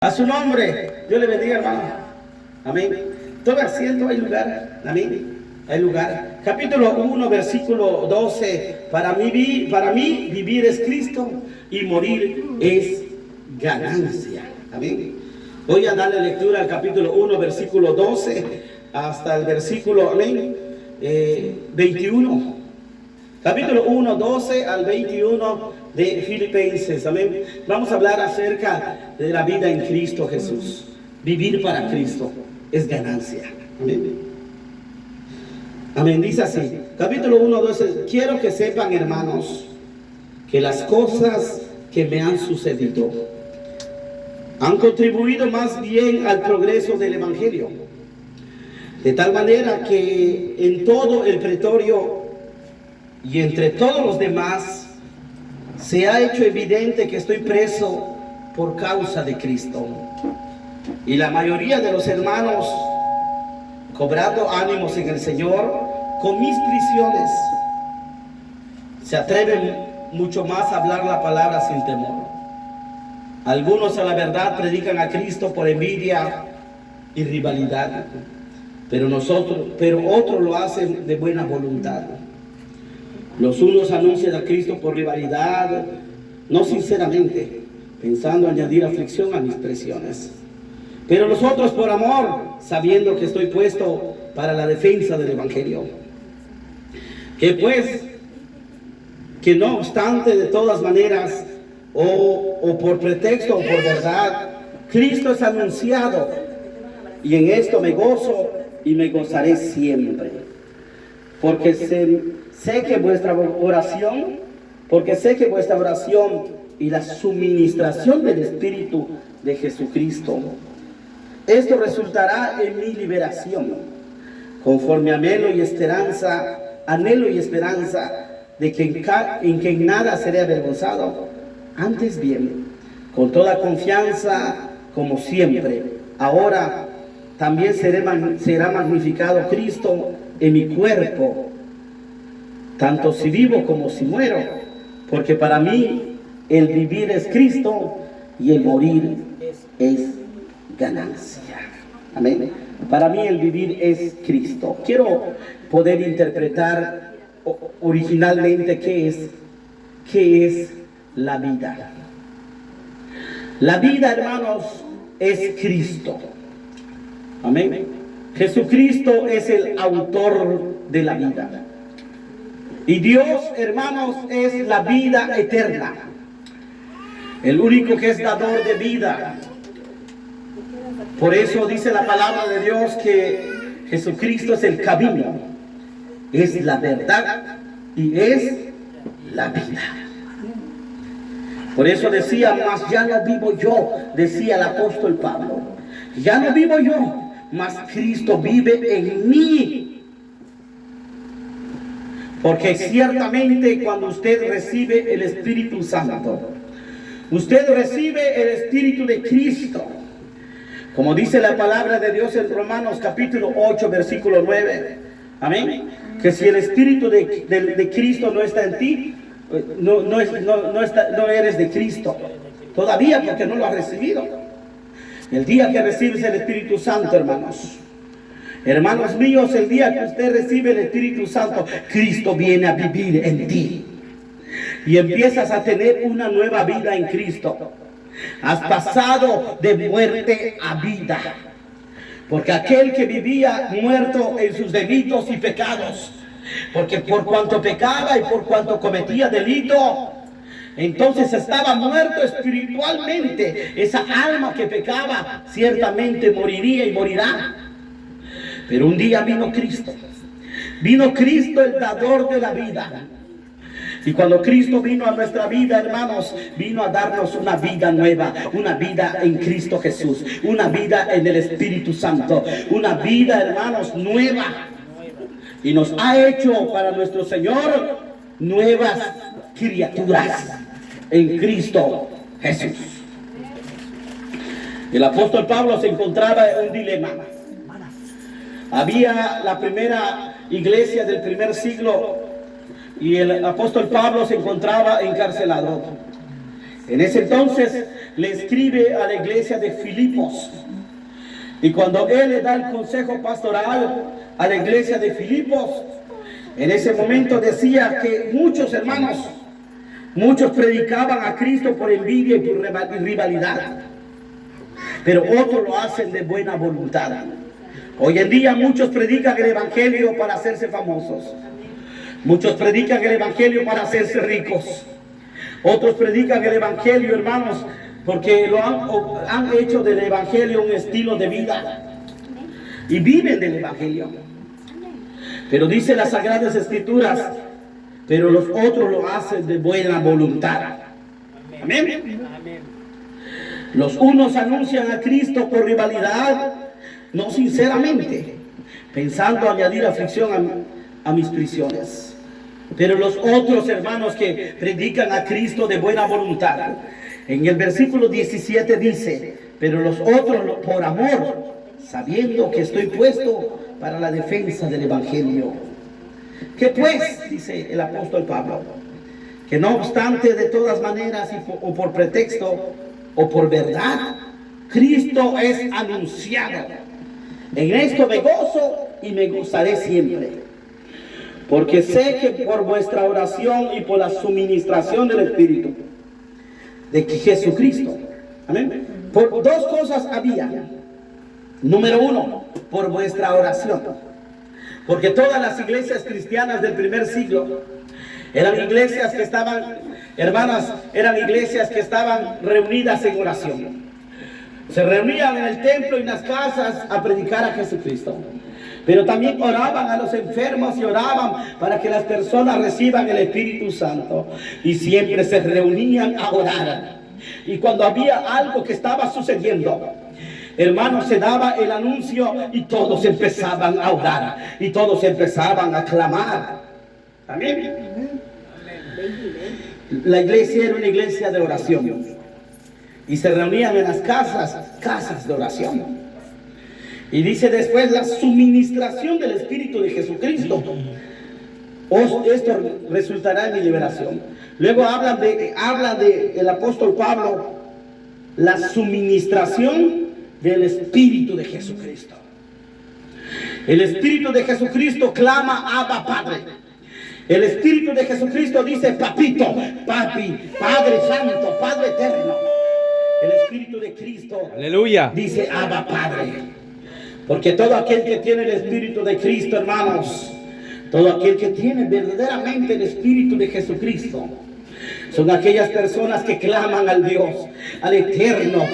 A su nombre, Dios le bendiga, hermano. Amén. Tome asiento, hay lugar. Amén. Hay lugar. Capítulo 1, versículo 12. Para mí vivir es Cristo y morir es ganancia. Amén. Voy a darle lectura al capítulo 1, versículo 12 hasta el versículo, amén, 21. Capítulo 1, 12 al 21 de Filipenses. Amén. Vamos a hablar acerca de la vida en Cristo Jesús. Vivir para Cristo es ganancia. Amén. Amén. Dice así. Capítulo 1, 12. Quiero que sepan, hermanos, que las cosas que me han sucedido han contribuido más bien al progreso del Evangelio. De tal manera que en todo el pretorio y entre todos los demás se ha hecho evidente que estoy preso por causa de Cristo. Y la mayoría de los hermanos, cobrando ánimos en el Señor, con mis prisiones, se atreven mucho más a hablar la palabra sin temor. Algunos a la verdad predican a Cristo por envidia y rivalidad, pero otros lo hacen de buena voluntad. Los unos anuncian a Cristo por rivalidad, no sinceramente, pensando añadir aflicción a mis presiones. Pero los otros por amor, sabiendo que estoy puesto para la defensa del Evangelio. Que no obstante, de todas maneras, o por pretexto o por verdad, Cristo es anunciado, y en esto me gozo y me gozaré siempre. Porque sé que vuestra oración y la suministración del Espíritu de Jesucristo, esto resultará en mi liberación, conforme anhelo y esperanza de que en nada seré avergonzado, antes bien, con toda confianza, como siempre, ahora también será magnificado Cristo en mi cuerpo, tanto si vivo como si muero, porque para mí el vivir es Cristo y el morir es ganancia. Amén. Para mí el vivir es Cristo. Quiero poder interpretar originalmente qué es la vida. La vida, hermanos, es Cristo. Amén. Jesucristo es el autor de la vida. Y Dios, hermanos, es la vida eterna. El único que es dador de vida. Por eso dice la palabra de Dios que Jesucristo es el camino, es la verdad y es la vida. Por eso decía, mas ya no vivo yo, decía el apóstol Pablo. Ya no vivo yo, mas Cristo vive en mí. Porque ciertamente cuando usted recibe el Espíritu Santo, usted recibe el Espíritu de Cristo. Como dice la palabra de Dios en Romanos capítulo 8, versículo 9. Amén. Que si el Espíritu de Cristo no está en ti, no eres de Cristo. Todavía, porque no lo has recibido. El día que recibes el Espíritu Santo, hermanos míos, el día que usted recibe el Espíritu Santo, Cristo viene a vivir en ti. Y empiezas a tener una nueva vida en Cristo. Has pasado de muerte a vida. Porque aquel que vivía muerto en sus delitos y pecados, porque por cuanto pecaba y por cuanto cometía delito, entonces estaba muerto espiritualmente. Esa alma que pecaba ciertamente moriría y morirá. Pero un día vino Cristo el dador de la vida. Y cuando Cristo vino a nuestra vida, hermanos, vino a darnos una vida nueva, una vida en Cristo Jesús, una vida en el Espíritu Santo, una vida, hermanos, nueva. Y nos ha hecho para nuestro Señor nuevas criaturas en Cristo Jesús. El apóstol Pablo se encontraba en un dilema. Había la primera iglesia del primer siglo y el apóstol Pablo se encontraba encarcelado. En ese entonces le escribe a la iglesia de Filipos. Y cuando él le da el consejo pastoral a la iglesia de Filipos, en ese momento decía que muchos hermanos, muchos predicaban a Cristo por envidia y por rivalidad, pero otros lo hacen de buena voluntad. Hoy en día muchos predican el evangelio para hacerse famosos. Muchos predican el evangelio para hacerse ricos. Otros predican el evangelio, hermanos, porque lo han hecho del evangelio un estilo de vida y viven del evangelio. Pero dice las Sagradas Escrituras, pero los otros lo hacen de buena voluntad. Amén. Los unos anuncian a Cristo por rivalidad, no sinceramente, pensando añadir aflicción a mis prisiones. Pero los otros hermanos que predican a Cristo de buena voluntad, en el versículo 17 dice, pero los otros por amor, sabiendo que estoy puesto para la defensa del evangelio. ¿Qué pues? Dice el apóstol Pablo, que no obstante de todas maneras o por pretexto o por verdad, Cristo es anunciado. En esto me gozo y me gozaré siempre. Porque sé que por vuestra oración y por la suministración del Espíritu de Jesucristo, amén, por dos cosas había. Número uno, por vuestra oración. Porque todas las iglesias cristianas del primer siglo eran iglesias que estaban, hermanas, eran iglesias que estaban reunidas en oración. Se reunían en el templo y en las casas a predicar a Jesucristo. Pero también oraban a los enfermos y oraban para que las personas reciban el Espíritu Santo. Y siempre se reunían a orar. Y cuando había algo que estaba sucediendo, hermanos, se daba el anuncio y todos empezaban a orar. Y todos empezaban a clamar. Amén. La iglesia era una iglesia de oración. Y se reunían en las casas de oración. Y dice después la suministración del Espíritu de Jesucristo. Esto resultará en mi liberación. Luego habla de el apóstol Pablo, la suministración del Espíritu de Jesucristo. El Espíritu de Jesucristo clama, Abba, Padre. El Espíritu de Jesucristo dice, papito, papi, Padre Santo, Padre Eterno. El Espíritu de Cristo, aleluya, dice, Abba, Padre. Porque todo aquel que tiene el Espíritu de Cristo, hermanos, todo aquel que tiene verdaderamente el Espíritu de Jesucristo, son aquellas personas que claman al Dios, al eterno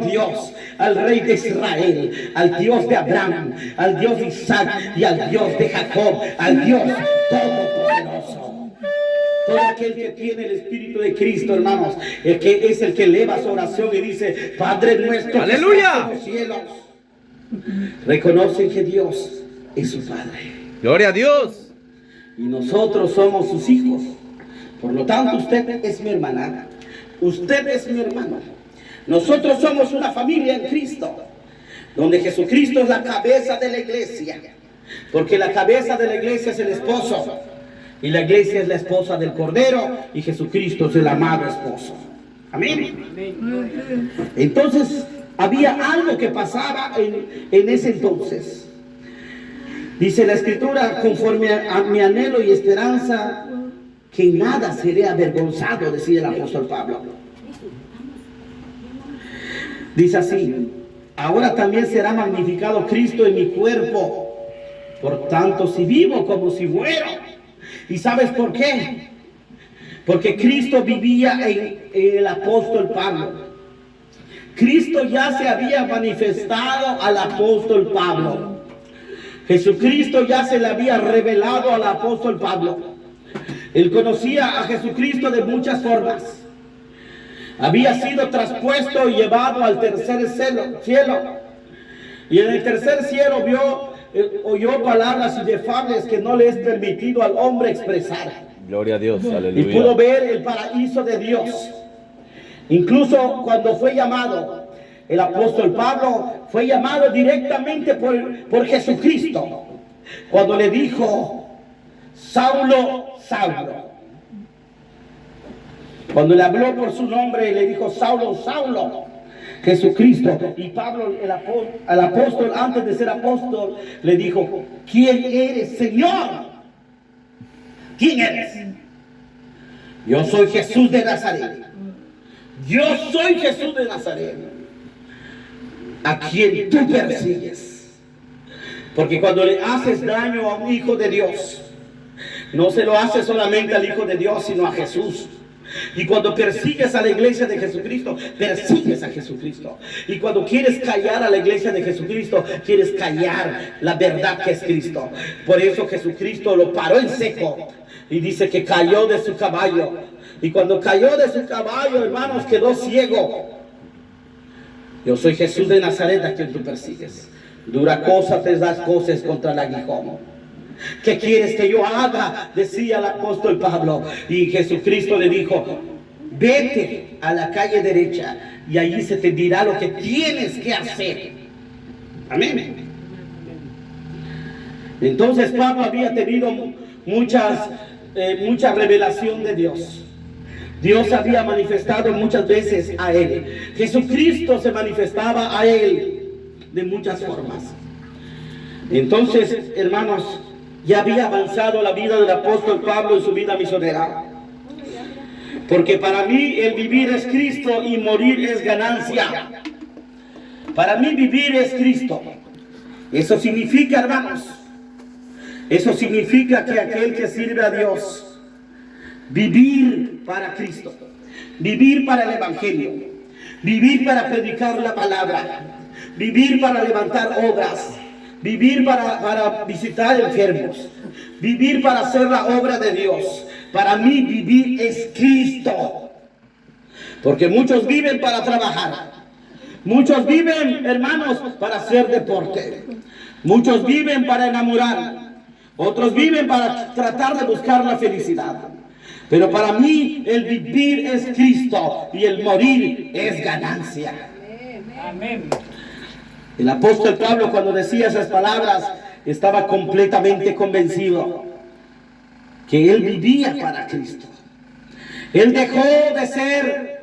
Dios, al Rey de Israel, al Dios de Abraham, al Dios de Isaac y al Dios de Jacob, al Dios Todopoderoso. Todo aquel que tiene el Espíritu de Cristo, hermanos, el que es el que eleva su oración y dice, Padre nuestro, aleluya, que estás en los cielos, reconocen que Dios es su Padre. Gloria a Dios. Y nosotros somos sus hijos. Por lo tanto, usted es mi hermana. Usted es mi hermano. Nosotros somos una familia en Cristo, donde Jesucristo es la cabeza de la iglesia. Porque la cabeza de la iglesia es el esposo. Y la iglesia es la esposa del Cordero. Y Jesucristo es el amado esposo. Amén. Entonces, había algo que pasaba en ese entonces. Dice la Escritura, conforme a mi anhelo y esperanza, que en nada seré avergonzado, decía el apóstol Pablo. Dice así, ahora también será magnificado Cristo en mi cuerpo. Por tanto, si vivo como si muero. ¿Y sabes por qué? Porque Cristo vivía en el apóstol Pablo. Cristo ya se había manifestado al apóstol Pablo. Jesucristo ya se le había revelado al apóstol Pablo. Él conocía a Jesucristo de muchas formas. Había sido traspuesto y llevado al tercer cielo. Y en el tercer cielo oyó palabras inefables que no le es permitido al hombre expresar. Gloria a Dios, aleluya. Y pudo ver el paraíso de Dios. Incluso cuando fue llamado, el apóstol Pablo fue llamado directamente por Jesucristo. Cuando le dijo, Saulo, Saulo. Cuando le habló por su nombre, le dijo: Saulo, Saulo, Jesucristo. Y Pablo, el apóstol, antes de ser apóstol, le dijo: ¿quién eres, Señor? ¿Quién eres? Yo soy Jesús de Nazaret. Yo soy Jesús de Nazaret, a quien tú persigues. Porque cuando le haces daño a un hijo de Dios, no se lo hace solamente al Hijo de Dios, sino a Jesús. Y cuando persigues a la iglesia de Jesucristo, persigues a Jesucristo. Y cuando quieres callar a la iglesia de Jesucristo, quieres callar la verdad que es Cristo. Por eso Jesucristo lo paró en seco y dice que cayó de su caballo. Y cuando cayó de su caballo, hermanos, quedó ciego. Yo soy Jesús de Nazaret, a quien tú persigues. Dura cosa te das cosas contra el aguijón. ¿Qué quieres que yo haga?, decía el apóstol Pablo. Y Jesucristo le dijo: vete a la calle derecha y allí se te dirá lo que tienes que hacer. Amén. Entonces Pablo había tenido mucha revelación de Dios. Dios había manifestado muchas veces a él. Jesucristo se manifestaba a él de muchas formas. Entonces, hermanos, ya había avanzado la vida del apóstol Pablo en su vida misionera. Porque para mí el vivir es Cristo y morir es ganancia. Para mí vivir es Cristo. Eso significa, hermanos, eso significa que aquel que sirve a Dios, vivir para Cristo, vivir para el Evangelio, vivir para predicar la palabra, vivir para levantar obras, vivir para visitar enfermos, vivir para hacer la obra de Dios. Para mí vivir es Cristo. Porque muchos viven para trabajar, muchos viven, hermanos, para hacer deporte, muchos viven para enamorar, otros viven para tratar de buscar la felicidad. Pero para mí el vivir es Cristo y el morir es ganancia. Amén. El apóstol Pablo, cuando decía esas palabras, estaba completamente convencido que él vivía para Cristo. Él dejó de ser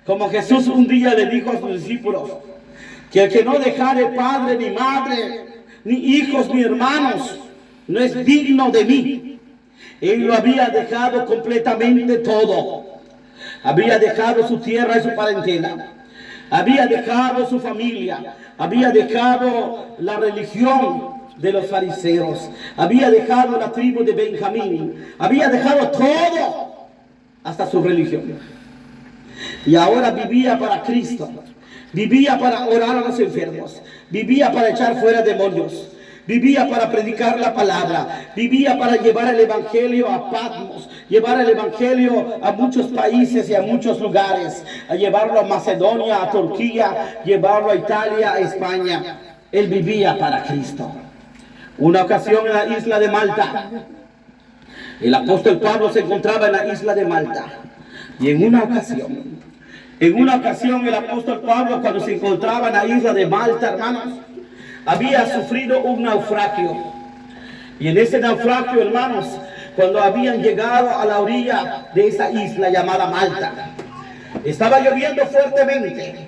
como Jesús un día le dijo a sus discípulos, que el que no dejare padre, ni madre, ni hijos, ni hermanos, no es digno de mí. Él lo había dejado completamente todo. Había dejado su tierra y su parentela. Había dejado su familia. Había dejado la religión de los fariseos. Había dejado la tribu de Benjamín. Había dejado todo, hasta su religión. Y ahora vivía para Cristo. Vivía para orar a los enfermos. Vivía para echar fuera demonios. Vivía para predicar la palabra. Vivía para llevar el evangelio a Patmos, llevar el evangelio a muchos países y a muchos lugares, a llevarlo a Macedonia, a Turquía, llevarlo a Italia, a España. Él vivía para Cristo. Una ocasión en la isla de Malta, el apóstol Pablo se encontraba en la isla de Malta. Y en una ocasión el apóstol Pablo, cuando se encontraba en la isla de Malta, hermanos, había sufrido un naufragio. Y en ese naufragio, hermanos, cuando habían llegado a la orilla de esa isla llamada Malta, estaba lloviendo fuertemente.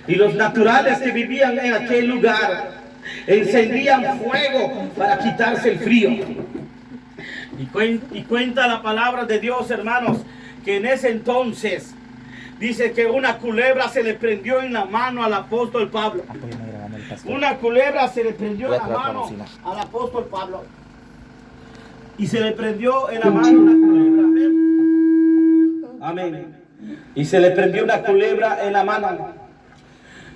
Y los naturales que vivían en aquel lugar encendían fuego para quitarse el frío. Y cuenta la palabra de Dios, hermanos, que en ese entonces dice que una culebra se le prendió en la mano al apóstol Pablo. Una culebra se le prendió en la mano al apóstol Pablo. Y se le prendió en la mano una culebra. Amén. Y se le prendió una culebra en la mano.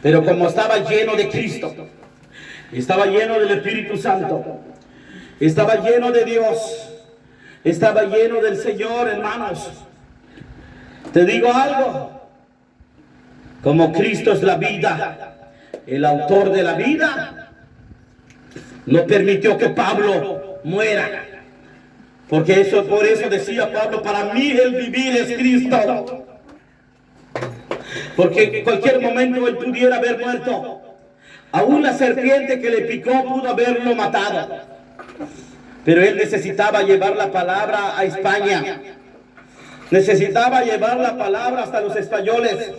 Pero como estaba lleno de Cristo, estaba lleno del Espíritu Santo, estaba lleno de Dios, estaba lleno del Señor, hermanos, te digo algo. Como Cristo es la vida, el autor de la vida, no permitió que Pablo muera. Porque por eso decía Pablo, para mí el vivir es Cristo. Porque en cualquier momento él pudiera haber muerto. Aún la serpiente que le picó pudo haberlo matado. Pero él necesitaba llevar la palabra a España. Necesitaba llevar la palabra hasta los españoles,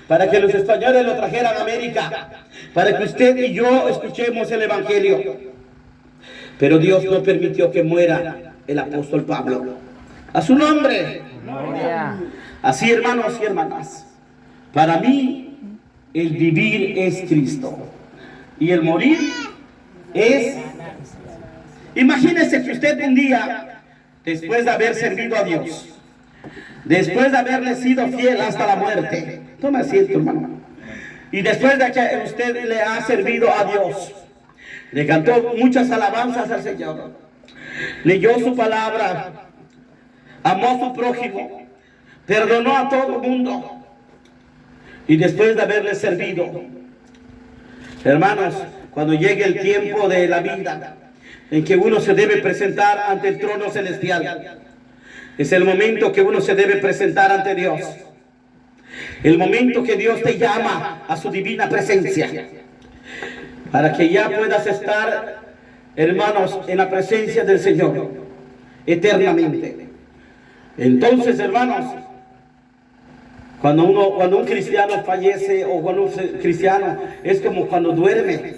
para que los españoles lo trajeran a América, para que usted y yo escuchemos el Evangelio. Pero Dios no permitió que muera el apóstol Pablo. A su nombre. Así, hermanos y hermanas, para mí el vivir es Cristo y el morir es... Imagínese que usted un día, después de haber servido a Dios, después de haberle sido fiel hasta la muerte, tome asiento, hermano, y después de que usted le ha servido a Dios, le cantó muchas alabanzas al Señor, leyó su palabra, amó a su prójimo, perdonó a todo el mundo, y después de haberle servido, hermanos, cuando llegue el tiempo de la vida en que uno se debe presentar ante el trono celestial, es el momento que uno se debe presentar ante Dios, el momento que Dios te llama a su divina presencia, para que ya puedas estar, hermanos, en la presencia del Señor eternamente. Entonces, hermanos, cuando un cristiano fallece, o cuando un cristiano es como cuando duerme,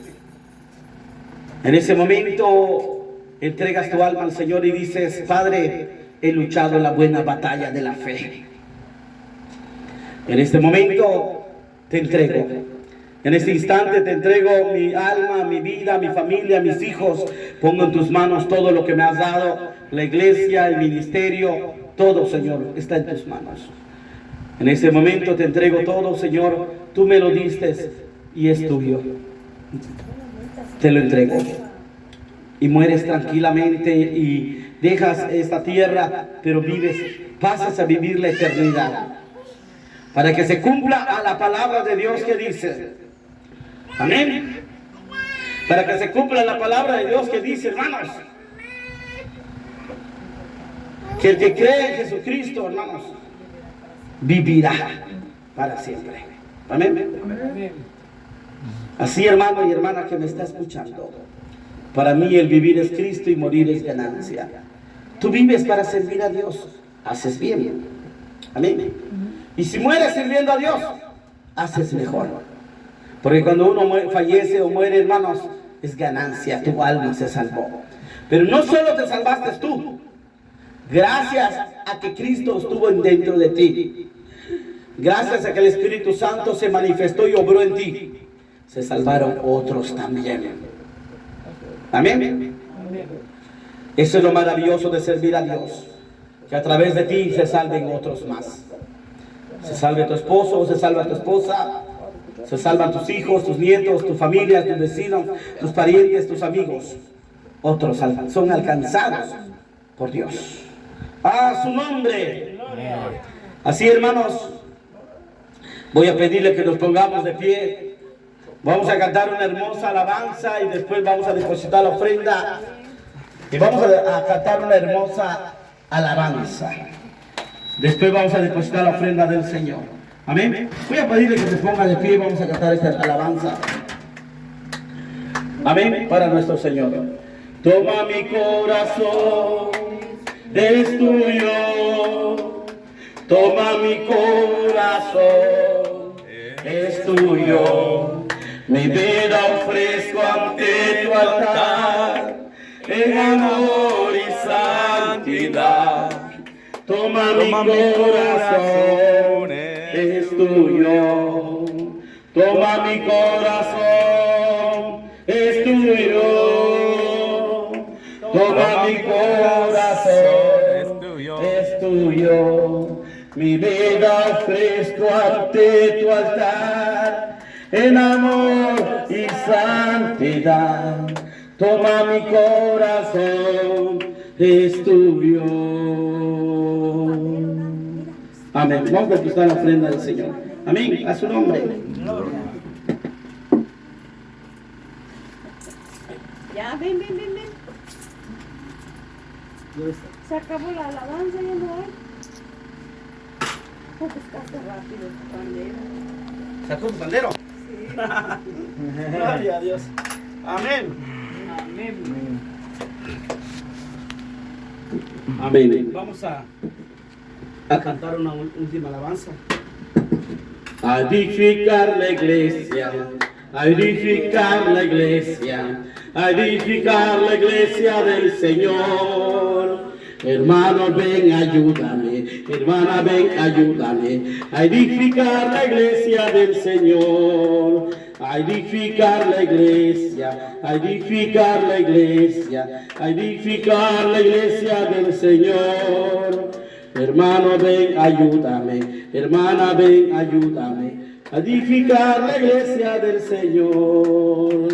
en ese momento entregas tu alma al Señor y dices: Padre, he luchado la buena batalla de la fe. En este momento te entrego, en este instante te entrego mi alma, mi vida, mi familia, mis hijos. Pongo en tus manos todo lo que me has dado, la iglesia, el ministerio, todo, Señor, está en tus manos. En este momento te entrego todo, Señor, tú me lo diste y es tuyo. Te lo entrego. Y mueres tranquilamente y dejas esta tierra, pero pasas a vivir la eternidad. Para que se cumpla a la palabra de Dios que dice. Amén. Para que se cumpla la palabra de Dios que dice, hermanos, que el que cree en Jesucristo, hermanos, vivirá para siempre. Amén. Así, hermano y hermana que me está escuchando, para mí el vivir es Cristo y morir es ganancia. Tú vives para servir a Dios, haces bien. Amén. Y si mueres sirviendo a Dios, haces mejor. Porque cuando uno fallece o muere, hermanos, es ganancia, tu alma se salvó. Pero no solo te salvaste tú, gracias a que Cristo estuvo dentro de ti, gracias a que el Espíritu Santo se manifestó y obró en ti, se salvaron otros también. Amén. Eso es lo maravilloso de servir a Dios, que a través de ti se salven otros más. Se salve tu esposo, se salva tu esposa, se salvan tus hijos, tus nietos, tu familia, tus vecinos, tus parientes, tus amigos. Otros son alcanzados por Dios. ¡A su nombre! Así, hermanos, voy a pedirle que nos pongamos de pie. Vamos a cantar una hermosa alabanza y después vamos a depositar la ofrenda. Y vamos a cantar una hermosa alabanza. Después vamos a depositar la ofrenda del Señor. Amén. Voy a pedirle que se ponga de pie y vamos a cantar esta alabanza. Amén. Para nuestro Señor. Toma mi corazón, es tuyo. Toma mi corazón, es tuyo. Mi vida ofrezco ante tu altar, en amor y santidad. Toma mi corazón, es tuyo. Toma mi corazón, es tuyo. Toma mi corazón, es tuyo. Mi vida ofrezco ante tu altar, en amor y santidad. Toma mi corazón, es tuyo. Amén. Vamos a depositar la ofrenda del Señor. Amén. A su nombre. Ya, ven. Se acabó la alabanza, ya no hay. Buscaste rápido tu pandero. ¿Sacó tu pandero? Sí. Gloria a Dios. Amén. Amén. Vamos a a cantar una última alabanza. A edificar la iglesia, a edificar la iglesia, a edificar la iglesia del Señor. Hermano, ven, ayúdame, hermana, ven, ayúdame a edificar la iglesia del Señor. A edificar la iglesia, a edificar la iglesia, a edificar la iglesia del Señor. Hermano, ven, ayúdame, hermana, ven, ayúdame a edificar la iglesia del Señor.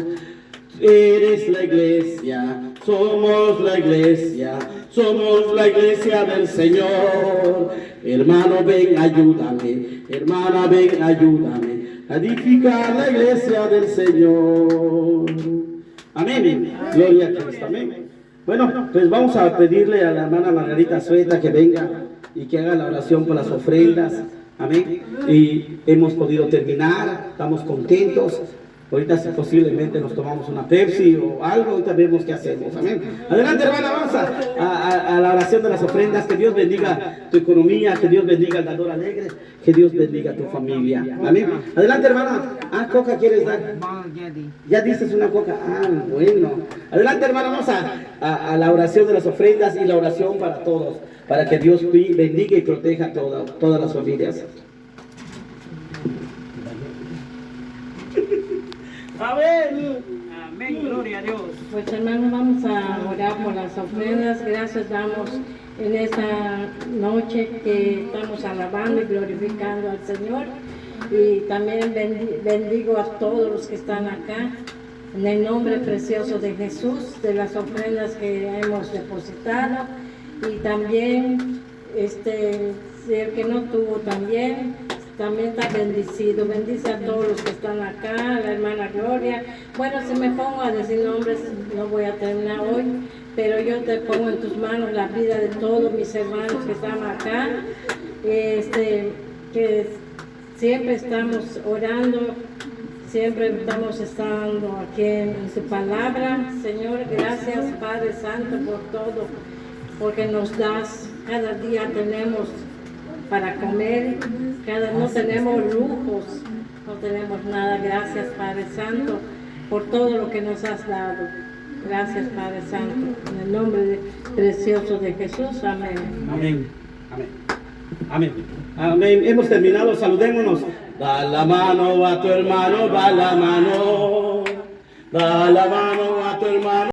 Eres la iglesia, somos la iglesia del Señor. Hermano, ven, ayúdame, hermana, ven, ayúdame a edificar la iglesia del Señor. Amén. Gloria a Cristo. Amén. Bueno, pues vamos a pedirle a la hermana Margarita Sueta que venga y que haga la oración por las ofrendas. Amén. Y hemos podido terminar, estamos contentos. Ahorita si posiblemente nos tomamos una Pepsi o algo, ahorita vemos qué hacemos. Amén. Adelante, hermana, vamos a la oración de las ofrendas. Que Dios bendiga tu economía, que Dios bendiga el dador alegre, que Dios bendiga tu familia. Amén. Adelante, hermana. Ah, coca quieres dar. Ya dices una coca. Ah, bueno. Adelante, hermana, vamos a la oración de las ofrendas y la oración para todos, para que Dios bendiga y proteja a todas las familias. Amén. Amén, gloria a Dios. Pues hermanos, vamos a orar por las ofrendas. Gracias damos en esta noche que estamos alabando y glorificando al Señor. Y también bendigo a todos los que están acá. En el nombre precioso de Jesús, de las ofrendas que hemos depositado. Y también, el que no tuvo también está bendecido. Bendice a todos los que están acá, la hermana Gloria. Bueno, si me pongo a decir nombres, no voy a terminar hoy, pero yo te pongo en tus manos la vida de todos mis hermanos que están acá, que siempre estamos orando, siempre estamos estando aquí en su palabra. Señor, gracias Padre Santo por todo, porque nos das, cada día tenemos para comer, no tenemos lujos, no tenemos nada. Gracias Padre Santo por todo lo que nos has dado. Gracias Padre Santo, en el nombre precioso de Jesús. Amén. Amén. Amén. Amén. Amén. Hemos terminado, saludémonos. Da la mano a tu hermano, da la mano. Da la mano a tu hermano.